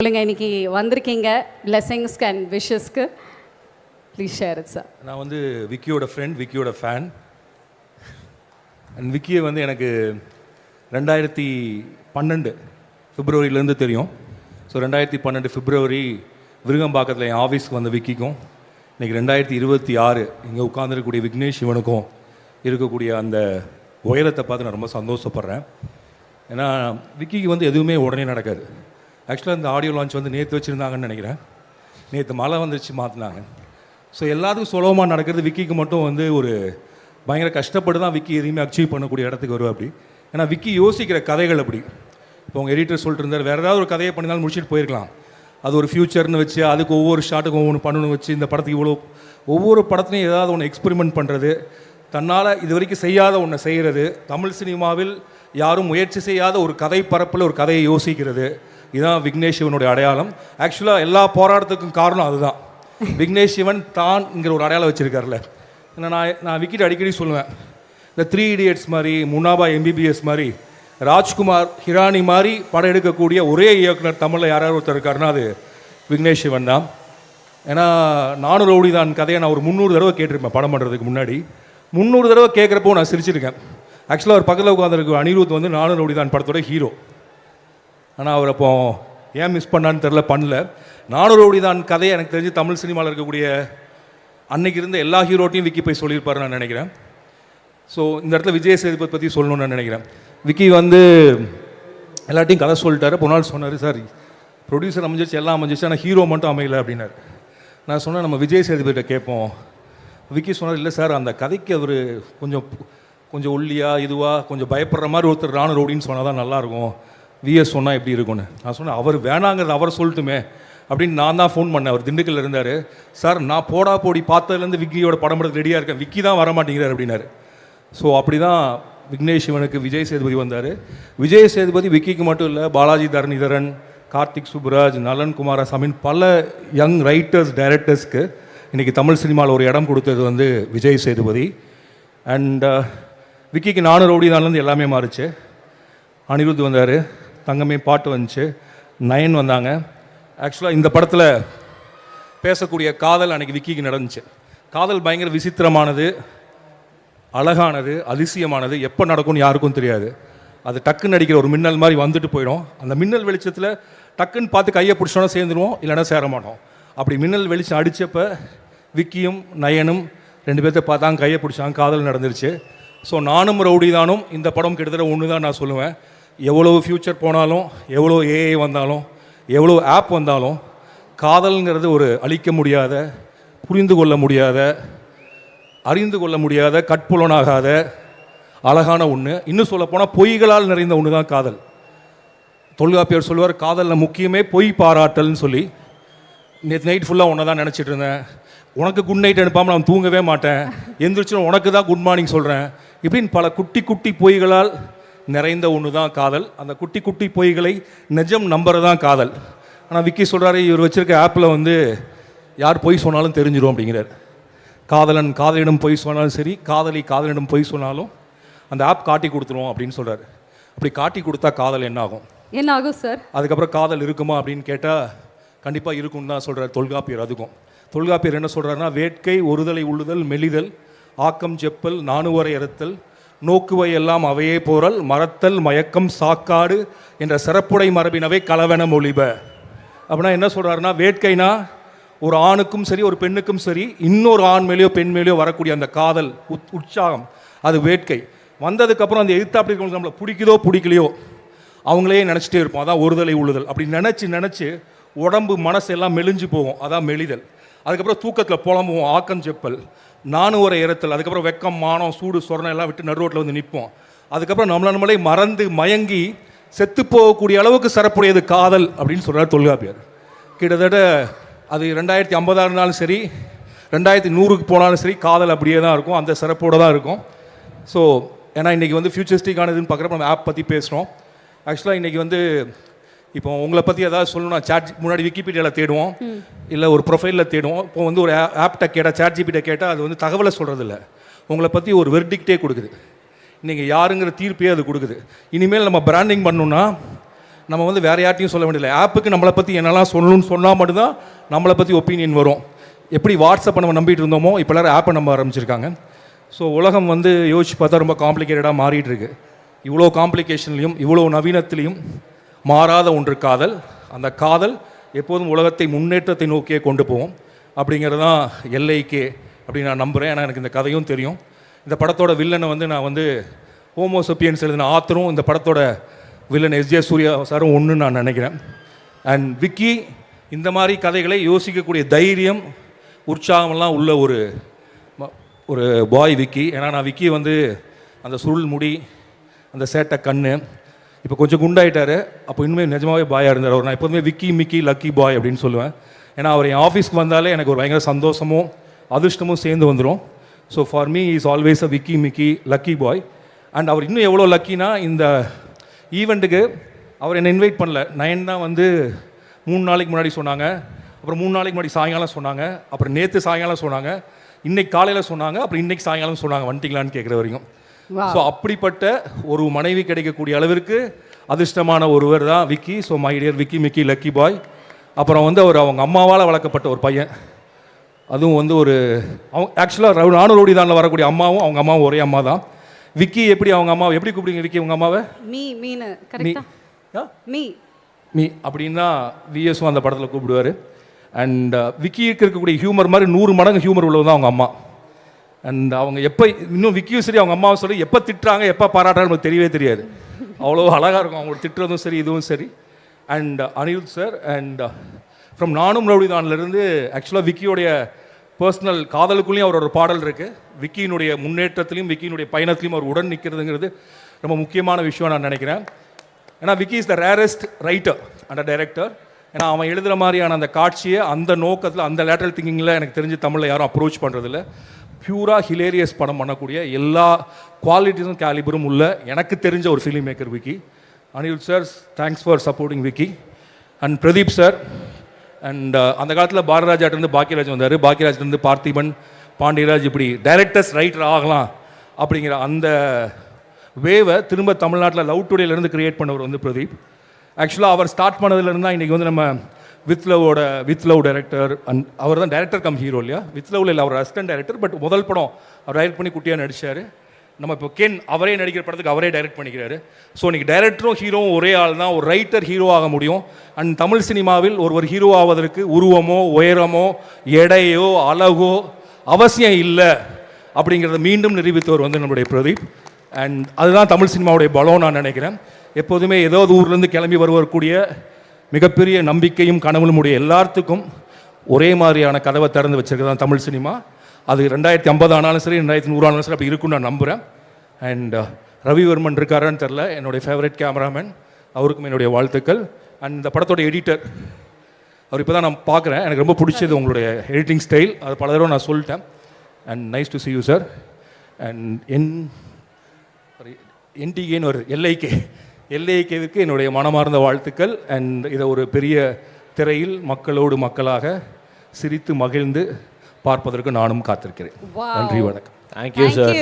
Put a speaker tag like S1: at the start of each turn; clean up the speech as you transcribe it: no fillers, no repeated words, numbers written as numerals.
S1: சொல்லுங்க, இன்னைக்கு வந்திருக்கீங்க பிளெஸிங்ஸ்க்கு அண்ட் விஷஸ்க்கு. Please share it sir.
S2: நான் வந்து விக்கியோட ஃப்ரெண்ட், விக்கியோட ஃபேன். அண்ட் விக்கியை வந்து எனக்கு 2012 பிப்ரவரியிலேருந்து தெரியும். ஸோ 2012 பிப்ரவரி விருகம்பாக்கத்தில் என் ஆஃபீஸ்க்கு வந்த விக்கிக்கும் இன்றைக்கி 2026 இங்கே உட்காந்துருக்கக்கூடிய விக்னேஷ் சிவனுக்கும் இருக்கக்கூடிய அந்த உயரத்தை பார்த்து நான் ரொம்ப சந்தோஷப்படுறேன். ஏன்னா விக்கிக்கு வந்து எதுவுமே உடனே நடக்காது. ஆக்சுவலாக இந்த ஆடியோ லான்ச் வந்து நேற்று வச்சுருந்தாங்கன்னு நினைக்கிறேன். நேற்று மழை வந்துருச்சு, மாற்றினாங்க. ஸோ எல்லாத்துக்கும் சுலபமாக நடக்கிறது, விக்கிக்கு மட்டும் வந்து ஒரு பயங்கர கஷ்டப்பட்டு தான் விக்கி எதையுமே அச்சீவ் பண்ணக்கூடிய இடத்துக்கு வருவா அப்படி. ஏன்னா விக்கி யோசிக்கிற கதைகள் அப்படி. இப்போ உங்கள் எடிட்டர் சொல்லிட்டு இருந்தார், வேறு ஏதாவது ஒரு கதையை பண்ணினாலும் முடிச்சுட்டு போயிருக்கலாம். அது ஒரு ஃப்யூச்சர்னு வச்சு அதுக்கு ஒவ்வொரு ஷாட்டுக்கும் ஒவ்வொன்று பண்ணணும்னு வச்சு இந்த படத்துக்கு இவ்வளோ ஒவ்வொரு படத்துலையும் ஏதாவது ஒன்று எக்ஸ்பெரிமெண்ட் பண்ணுறது, தன்னால் இது வரைக்கும் செய்யாத ஒன்றை செய்கிறது, தமிழ் சினிமாவில் யாரும் முயற்சி செய்யாத ஒரு கதை பரப்பில் ஒரு கதையை யோசிக்கிறது, இதுதான் விக்னேஷ் சிவனுடைய அடையாளம். ஆக்சுவலாக எல்லா போராட்டத்துக்கும் காரணம் அதுதான். விக்னேஷ் சிவன் தான்ங்கிற ஒரு அடையாளம் வச்சுருக்காருல. ஏன்னா நான் விக்கிட்ட அடிக்கடி சொல்லுவேன், இந்த 3 Idiots மாதிரி, முன்னாபா MBBS மாதிரி, ராஜ்குமார் ஹிரானி மாதிரி படம் எடுக்கக்கூடிய ஒரே இயக்குனர் தமிழில் யாராவது ஒருத்தர் இருக்காருன்னா அது விக்னேஷ் சிவன் தான். ஏன்னா நானும் ரவுடி தான் கதையை நான் ஒரு 300 தடவை கேட்டிருப்பேன் படம் பண்ணுறதுக்கு முன்னாடி. 300 தடவை கேட்குறப்போ நான் சிரிச்சிருக்கேன். ஆக்சுவலாக ஒரு பக்கத்தில் உட்காந்துருக்கு அனிருத் வந்து நானும் ரவுடி தான் படத்தோட ஹீரோ. ஆனால் அவர் அப்போ ஏன் மிஸ் பண்ணான்னு தெரில, பண்ணல. நானும் ரவுடி தான் கதையை எனக்கு தெரிஞ்சு தமிழ் சினிமாவில் இருக்கக்கூடிய அன்னைக்கு இருந்த எல்லா ஹீரோட்டையும் விக்கி போய் சொல்லியிருப்பாரு நான் நினைக்கிறேன். ஸோ இந்த இடத்துல விஜய் சேதுபதி பற்றி சொல்லணும்னு நான் நினைக்கிறேன். விக்கி வந்து எல்லாத்தையும் கதை சொல்லிட்டாரு. ஒரு நாள் சொன்னார், சார் ப்ரொடியூசர் அமைஞ்சிச்சு, எல்லாம் அமைஞ்சிச்சு, ஆனால் ஹீரோ மட்டும் அமையலை அப்படின்னாரு. நான் சொன்னேன், நம்ம விஜய் சேதுபதிட்ட கேட்போம். விக்கி சொன்னார், இல்லை சார் அந்த கதைக்கு அவர் கொஞ்சம் ஒல்லியாக இதுவாக கொஞ்சம் பயப்படுற மாதிரி ஒருத்தர் ராணு ரவுடின்னு சொன்னால் தான் நல்லாயிருக்கும், விஎஸ் சொன்னால் எப்படி இருக்கும்னு. நான் சொன்னேன், அவர் வேணாங்கிறது அவர் சொல்லட்டுமே அப்படின்னு நான் தான் ஃபோன் பண்ணேன். அவர் திண்டுக்கல்ல இருந்தார். சார் நான் போடா போடி பார்த்ததுலேருந்து விக்கியோட படம் எடுத்து ரெடியாக இருக்கேன், விக்கி தான் வர மாட்டேங்கிறார் அப்படின்னாரு. ஸோ அப்படி தான் விக்னேஷ் சிவனுக்கு விஜய் சேதுபதி வந்தார். விஜய் சேதுபதி விக்கிக்கு மட்டும் இல்லை, பாலாஜி தரணிதரன், கார்த்திக் சுப்புராஜ், நலன் குமாரசாமின் பல யங் ரைட்டர்ஸ் டைரக்டர்ஸ்க்கு இன்றைக்கி தமிழ் சினிமாவில் ஒரு இடம் கொடுத்தது வந்து விஜய் சேதுபதி. அண்ட் விக்கிக்கு நானும் ரவுடி தான்லேருந்து எல்லாமே மாறிச்சு. அனிருத் வந்தார், தங்கமே பாட்டு வந்துச்சு, நயன் வந்தாங்க. ஆக்சுவலாக இந்த படத்தில் பேசக்கூடிய காதல் அன்றைக்கி விக்கிக்கு நடந்துச்சு. காதல் பயங்கர விசித்திரமானது, அழகானது, அதிசயமானது. எப்போ நடக்கும்னு யாருக்கும் தெரியாது. அது டக்குன்னு அடிக்கிற ஒரு மின்னல் மாதிரி வந்துட்டு போயிடும். அந்த மின்னல் வெளிச்சத்தில் டக்குன்னு பார்த்து கையை பிடிச்சோன்னா சேர்ந்துருவோம், இல்லைன்னா சேர மாட்டோம். அப்படி மின்னல் வெளிச்சம் அடித்தப்போ விக்கியும் நயனும் 2 பேர்த்த பார்த்தாங்க, கையை பிடிச்சாங்க, காதல் நடந்துருச்சு. ஸோ நானும் ரவுடி தானும் இந்த படம் கிட்டத்தட்ட ஒன்று தான் நான் சொல்லுவேன். எவ்வளோ ஃப்யூச்சர் போனாலும், எவ்வளோ ஏஐ வந்தாலும், எவ்வளோ ஆப் வந்தாலும், காதல்ங்கிறது ஒரு அழிக்க முடியாத, புரிந்து கொள்ள முடியாத, அறிந்து கொள்ள முடியாத, கட்புலனாகாத அழகான ஒன்று. இன்னும் சொல்லப்போனால் பொய்களால் நிறைந்த ஒன்று தான் காதல். தொல்காப்பியர் சொல்லுவார், காதலில் முக்கியமே பொய் பாராட்டல்னு சொல்லி. நேற்று நைட் ஃபுல்லாக ஒன்றை தான் நினச்சிட்டு இருந்தேன். உனக்கு குட் நைட் அனுப்பாமல் நான் தூங்கவே மாட்டேன், எந்திரிச்சு உனக்கு தான் குட் மார்னிங் சொல்கிறேன், இப்படின்னு பல குட்டி குட்டி பொய்களால் நிறைந்த ஒன்று தான் காதல். அந்த குட்டி குட்டி பொய்களை நிஜம் நம்புறது தான் காதல். ஆனால் விக்கி சொல்கிறாரு, இவர் வச்சுருக்க ஆப்பில் வந்து யார் பொய் சொன்னாலும் தெரிஞ்சிடும் அப்படிங்கிறார். காதலன் காதலிடம் பொய் சொன்னாலும் சரி, காதலி காதலிடம் பொய் சொன்னாலும் அந்த ஆப் காட்டி கொடுத்துருவோம் அப்படின்னு சொல்கிறாரு. அப்படி காட்டி கொடுத்தா காதல் என்ன ஆகும்?
S1: என்ன ஆகும் சார்? அதுக்கப்புறம்
S2: காதல் இருக்குமா அப்படின்னு கேட்டால் கண்டிப்பாக இருக்கும்னு தான் சொல்கிறார் தொல்காப்பியர். அதுக்கும் தொல்காப்பியர் என்ன சொல்கிறாருன்னா, வேட்கை ஒருதலை உள்ளுதல் மெலிதல் ஆக்கம் செப்பல் நாணுவரை அறுத்தல் நோக்குவை எல்லாம் அவையே போரல் மறத்தல் மயக்கம் சாக்காடு என்ற சிறப்புடை மரபினவை கலவென மொழிப. அப்படின்னா என்ன சொல்கிறாருன்னா, வேட்கைனா ஒரு ஆணுக்கும் சரி ஒரு பெண்ணுக்கும் சரி இன்னொரு ஆண் மேலேயோ பெண் மேலேயோ வரக்கூடிய அந்த காதல் உற்சாகம், அது வேட்கை. வந்ததுக்கப்புறம் அந்த எதிர்த்தாப்படி நம்மளை பிடிக்குதோ பிடிக்கலையோ அவங்களே நினச்சிட்டே இருப்போம், அதான் ஒருதலை உள்ளுதல். அப்படி நினச்சி உடம்பு மனசு எல்லாம் மெலிஞ்சு போகும், அதான் மெலிதல். அதுக்கப்புறம் தூக்கத்தில் புலம்புவோம், ஆக்கம் செப்பல் நானுவரை இறத்தல். அதுக்கப்புறம் வெக்கம் மானம் சூடு சொரணம் எல்லாம் விட்டு நடுரோட்டில் வந்து நிற்போம். அதுக்கப்புறம் நம்மளே மறந்து மயங்கி செத்து போகக்கூடிய அளவுக்கு சிறப்புடையது காதல் அப்படின்னு சொல்கிறார் தொல்காப்பியர். கிட்டத்தட்ட அது 2050 இருந்தாலும் சரி, 2100க்கு போனாலும் சரி, காதல் அப்படியே தான் இருக்கும், அந்த சிறப்போடு தான் இருக்கும். ஸோ ஏன்னா இன்றைக்கி வந்து ஃபியூச்சரிஸ்டிக்கானதுன்னு பார்க்குறப்ப நம்ம ஆப் பற்றி பேசுகிறோம். ஆக்சுவலாக இன்றைக்கி வந்து இப்போ உங்களை பற்றி ஏதாவது சொல்லணும்னா முன்னாடி விக்கிபீடியாவில் தேடுவோம், இல்லை ஒரு ப்ரொஃபைலில் தேடுவோம். இப்போ வந்து ஒரு ஆப்கிட்ட கேட்டால், ChatGPT கேட்டால் அது வந்து தகவலை சொல்கிறதில்ல, உங்களை பற்றி ஒரு வெர்டிக்டே கொடுக்குது. நீங்கள் யாருங்கிற தீர்ப்பே அது கொடுக்குது. இனிமேல் நம்ம பிராண்டிங் பண்ணணுன்னா நம்ம வந்து வேறு யார்ட்டையும் சொல்ல வேண்டியதில்லை. ஆப்புக்கு நம்மளை பற்றி என்னெல்லாம் சொல்லணும்னு சொன்னால் மட்டும்தான் நம்மளை பற்றி ஒப்பீனியன் வரும். எப்படி வாட்ஸ்அப்பை நம்ம நம்பிட்டு இருந்தோமோ இப்போ எல்லாரும் ஆப்பை நம்ப ஆரம்பிச்சிருக்காங்க. ஸோ உலகம் வந்து யோசிச்சு பார்த்தா ரொம்ப காம்ப்ளிகேட்டடாக மாறிட்டு இருக்கு. இவ்வளோ காம்ப்ளிகேஷன்லையும் இவ்வளோ நவீனத்திலையும் மாறாத ஒன்று காதல். அந்த காதல் எப்போதும் உலகத்தை முன்னேற்றத்தை நோக்கியே கொண்டு போவோம். அப்படிங்கிறது தான் எல்ஐகே அப்படின்னு நான் நம்புகிறேன். ஏன்னா எனக்கு இந்த கதையும் தெரியும். இந்த படத்தோட வில்லனை வந்து நான் வந்து ஹோமோசெப்பியன்ஸ் எழுதின ஆத்தரும் இந்த படத்தோட வில்லன் எஸ்ஜே சூர்யா சாரும் ஒன்றுன்னு நான் நினைக்கிறேன். அண்ட் விக்கி இந்த மாதிரி கதைகளை யோசிக்கக்கூடிய தைரியம் உற்சாகமெல்லாம் உள்ள ஒரு பாய் விக்கி. ஏன்னா நான் விக்கி வந்து அந்த சுருள் முடி, அந்த சேட்டை கண்ணு, இப்போ கொஞ்சம் குண்டாயிட்டார். அப்போ இன்னுமே நிஜமாகவே பாயாக இருந்தார் அவர். நான் எப்போதுமே விக்கி மிக்கி லக்கி பாய் அப்படின்னு சொல்லுவேன். ஏன்னா அவர் என் ஆஃபீஸ்க்கு வந்தாலே எனக்கு ஒரு பயங்கர சந்தோஷமும் அதிர்ஷ்டமும் சேர்ந்து வந்துடும். So for me is always a Vicky Micky lucky boy. And அவர் இன்னும் எவ்வளோ லக்கினா, இந்த ஈவெண்ட்டுக்கு அவர் என்னை இன்வைட் பண்ணல. நயன் தான் வந்து 3 நாளைக்கு முன்னாடி சொன்னாங்க, அப்புறம் 3 நாளைக்கு முன்னாடி சாயங்காலம் சொன்னாங்க, அப்புறம் நேற்று சாயங்காலம் சொன்னாங்க, இன்னைக்கு காலையில் சொன்னாங்க, அப்புறம் இன்னைக்கு சாயங்காலம் சொன்னாங்க வந்துட்டீங்களான்னு கேட்குற வரைக்கும். ஸோ அப்படிப்பட்ட ஒரு மனைவி கிடைக்கக்கூடிய அளவிற்கு அதிர்ஷ்டமான ஒருவர் தான் Vicky. So my dear Vicky Micky lucky boy. அப்புறம் வந்து அவங்க அம்மாவால் வளர்க்கப்பட்ட ஒரு பையன். அதுவும் வந்து அவங்க ஆக்சுவலாக நானூறு ஓடிதானில் வரக்கூடிய அம்மாவும் அவங்க அம்மாவும் ஒரே அம்மா தான். விக்கி எப்படி அவங்க அம்மாவை எப்படி கூப்பிடுங்க விக்கி உங்கள் அம்மாவை?
S1: மீனு கரெக்டா?
S2: மீ அப்படின்னு தான் விஎஸும் அந்த படத்தில் கூப்பிடுவார். அண்ட் விக்கிக்கு இருக்கக்கூடிய ஹியூமர் மாதிரி 100 மடங்கு ஹியூமர் உள்ளது தான் அவங்க அம்மா. அண்ட் அவங்க எப்போ இன்னும் விக்கியும் சரி அவங்க அம்மாவும் சரி எப்போ திட்டுறாங்க எப்போ பாராட்டுறாங்க நமக்கு தெரியவே தெரியாது. அவ்வளோ அழகாக இருக்கும் அவங்க திட்டுறதும் சரி இதுவும் சரி. And Anirudh sir and from நானும் ரவுடிதான்லேருந்து ஆக்சுவலாக விக்கியோடைய பர்சனல் காதலுக்குள்ளேயும் அவரோட பாடல் இருக்குது. விக்கியினுடைய முன்னேற்றத்திலையும் விக்கியினுடைய பயணத்திலையும் அவர் உடன் நிற்கிறதுங்கிறது ரொம்ப முக்கியமான விஷயம் நான் நினைக்கிறேன். ஏன்னா Vicky is the rarest writer and director. ஏன்னா அவன் எழுதுகிற மாதிரியான அந்த காட்சியை அந்த நோக்கத்தில் அந்த லேட்டரல் திங்கிங்கில் எனக்கு தெரிஞ்சு தமிழில் யாரும் அப்ரோச் பண்ணுறதில்ல. பியூராக ஹிலேரியஸ் படம் பண்ணக்கூடிய எல்லா குவாலிட்டிஸும் கேலிபரும் உள்ள எனக்கு தெரிஞ்ச ஒரு film maker Vicky. Anirudh sir thanks for supporting Vicky. And Pradeep sir and அந்த காலத்தில் பாரதிராஜாட்டிருந்து பாக்கியராஜ் வந்தார், பாக்கியராஜ்லேருந்து பார்த்திபன், பாண்டியராஜ், இப்படி டைரக்டர்ஸ் ரைட்டர் ஆகலாம் அப்படிங்கிற அந்த வேவை திரும்ப தமிழ்நாட்டில் லவ் டுடேலேருந்து கிரியேட் பண்ணவர் வந்து பிரதீப். ஆக்சுவலாக அவர் ஸ்டார்ட் பண்ணதுலேருந்து தான் இன்றைக்கி வந்து நம்ம வித் லவ் டைரக்டர். அண்ட் அவர் தான் டைரக்டர் கம் ஹீரோ இல்லையா? வித் லவ்ல இல்லை, அவர் அசிஸ்டன்ட் டைரக்டர். பட் முதல் படம் அவர் டைரக்ட் பண்ணி குட்டியாக நடித்தார். நம்ம இப்போ கென் அவரே நடிக்கிற படத்துக்கு அவரே டைரக்ட் பண்ணிக்கிறாரு. ஸோ இன்றைக்கி டைரக்டரும் ஹீரோவும் ஒரே ஆள் தான். ஒரு ரைட்டர் ஹீரோ ஆக முடியும். அண்ட் தமிழ் சினிமாவில் ஒரு ஹீரோ ஆவதற்கு உருவமோ உயரமோ எடையோ அழகோ அவசியம் இல்லை அப்படிங்கிறத மீண்டும் நிரூபித்தவர் வந்து நம்முடைய பிரதீப். அண்ட் அதுதான் தமிழ் சினிமாவுடைய பலம் நான் நினைக்கிறேன். எப்போதுமே ஏதோ ஊர்லேருந்து கிளம்பி வருவக்கூடிய மிகப்பெரிய நம்பிக்கையும் கனவுலும் உடைய எல்லாத்துக்கும் ஒரே மாதிரியான கதவை திறந்து வச்சிருக்கிறது தான் தமிழ் சினிமா. அது 2050 ஆனாலும் சரி 2100 ஆனாலும் சரி அப்படி இருக்குன்னு நான் நம்புகிறேன். அண்ட் ரவிவர்மன் இருக்காரான்னு தெரில, என்னுடைய ஃபேவரட் கேமராமேன், அவருக்கும் என்னுடைய வாழ்த்துக்கள். அண்ட் இந்த படத்தோட எடிட்டர் அவர் இப்போ தான் நான் பார்க்குறேன், எனக்கு ரொம்ப பிடிச்சது உங்களுடைய எடிட்டிங் ஸ்டைல். அது பல தடவை நான் சொல்லிட்டேன். And nice to see you sir. And என்டிகேன்னு ஒரு எல்ஐகேவுக்கு என்னுடைய மனமார்ந்த வாழ்த்துக்கள். அண்ட் இதை ஒரு பெரிய திரையில் மக்களோடு மக்களாக சிரித்து மகிழ்ந்து பார்ப்பதற்கு நானும் காத்திருக்கிறேன். நன்றி, வணக்கம்.
S3: Thank you sir.